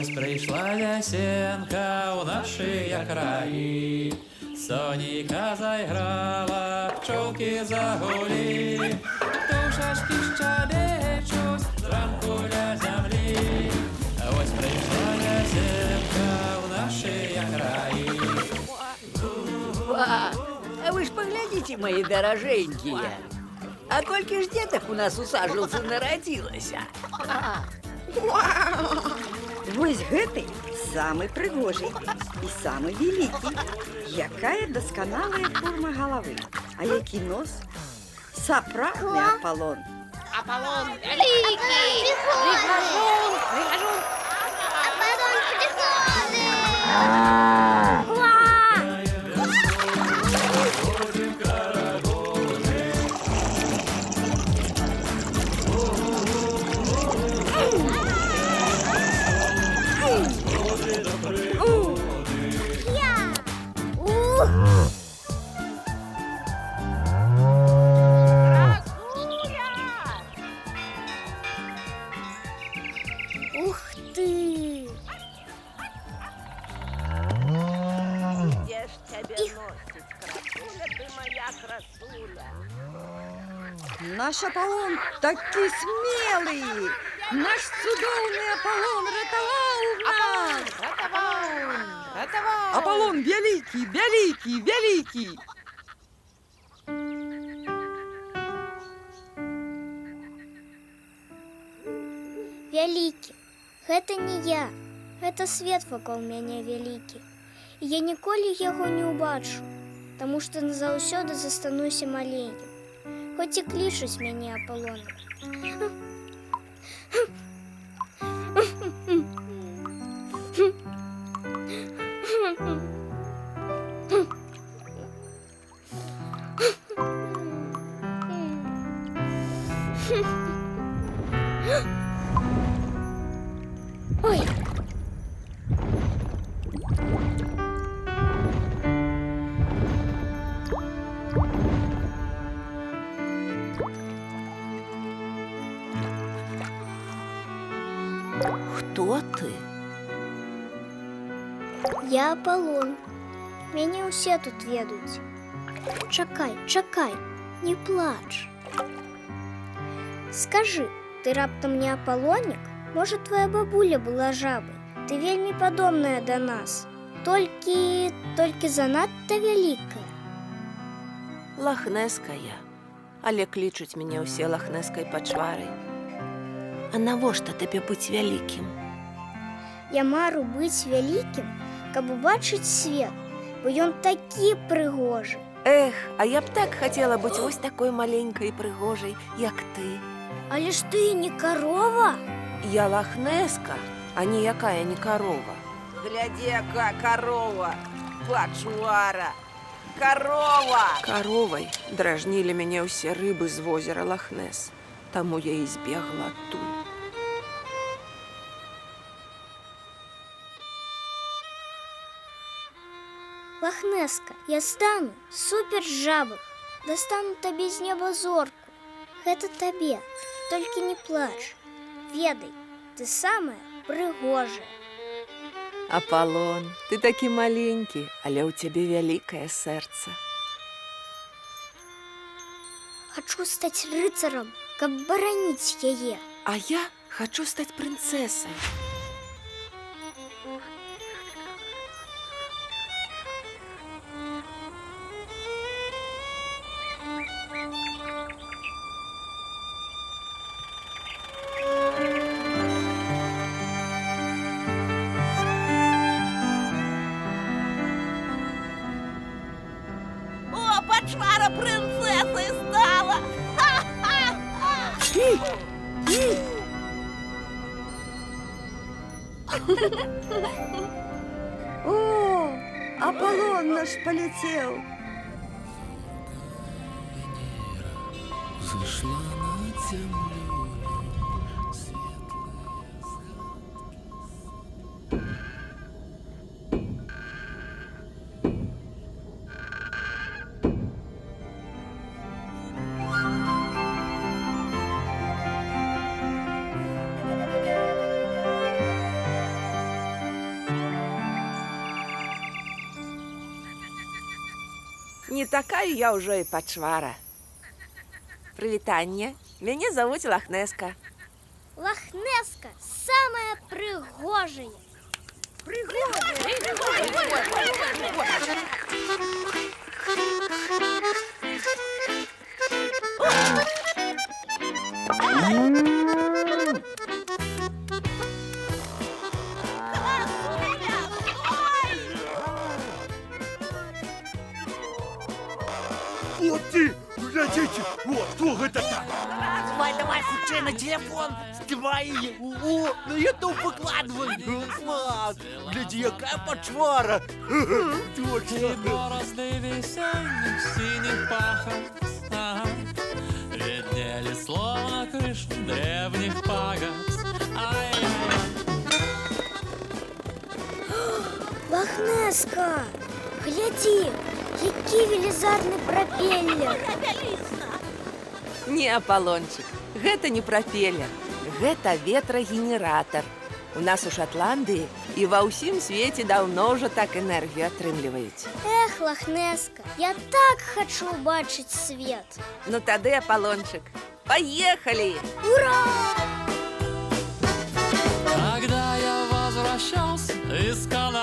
Ось прийшла ясенка у наші краї, сонійка зайграла, пчолки загулі, птушечки щебечуть зранку для землі. Ось прийшла ясенка у наші краї. А вы ж поглядите, мои дороженькие. А кольки ж деток у нас усаживался народилася. Вось гэты самы прыгожы і самы вялікі. Якая дасканалая форма галавы, а які нос? Сапраўдны Апалон. Аполлон великий! Прихожу! Аполлон приходит! Ух ты! Где ж тебя носит, красуля ты моя, красуля? Наш Апалон такі смелый! Наш цудоўны Апалон ратаваў нас! Апалон вялікі, вялікі, вялікі! Вялікі, гэта не я, гэта свет вакол мяне вялікі. І я ніколі яго не ўбачу, таму што назаўсёды застануся маленькім. Хоць і клічуць мяне Апалонам. Ой! Хто ты? Я Апалон. Мяне ўсе тут ведаюць. Чакай, чакай, не плач. Скажы, ты раптам не Апалонік? Можа, твоя бабуля была жабай. Ты вельмі падобная да нас. Толькі занадта вялікая. Лахнеская. Але клічуць мяне ўсе лахнескай пачварай. А навошта табе быць вялікім? Я мару быць вялікім, каб убачыць свет, бо ён такі прыгожы. Эх, а я б так хацела быць вось такой маленькай і прыгожай, як ты. Але ж ты не карова? Я лахнеска, а ніякая не карова. Гляди, яка корова, пачвара, корова! Каровай дражнілі мяне ўсе рыбы з возера Лахнес, таму я і збегла адтуль. Лахнеска, я стану супер жабой. Достану табе з неба зорку. Гэта табе, толькі не плач. Ведай, ты самая прыгожая. Апалон, ты такі маленькі, але ў цябе вялікае сэрца. Хачу стаць рыцарам, каб бараніць яе. А я хачу стаць прынцэсай. О, пачвара принцесой стала! О, Апалон наш полетел! Зашла над землей светлые Не такая я ўжо і пачвара. Прывітанне. Мяне завуць Лахнеска. Лохнесска самая пригожая. Хлопці, глядзіце, хто гэта так? Давай, хутчэй на телефон, здымай яе. О, на ютуб выкладвай. Клас, глядзі, якая пачвара. І Точно. борозди весенних синих пахот, ага, виднели словно крыш древних пагод. Ай-яй-яй. Лохнесска, гляди, який велізарний пропеллер. Не, Аполлончик, гэта не прапелер. Гэта ветрагенератор. У нас у Шотландыі і ва ўсім свеце даўно ўжо так энергію атрымліваюць. Эх, Лохнесска, я так хочу убачить свет. Ну тады, Аполлончик, поехали! Ура! Когда я возвращался из Канады,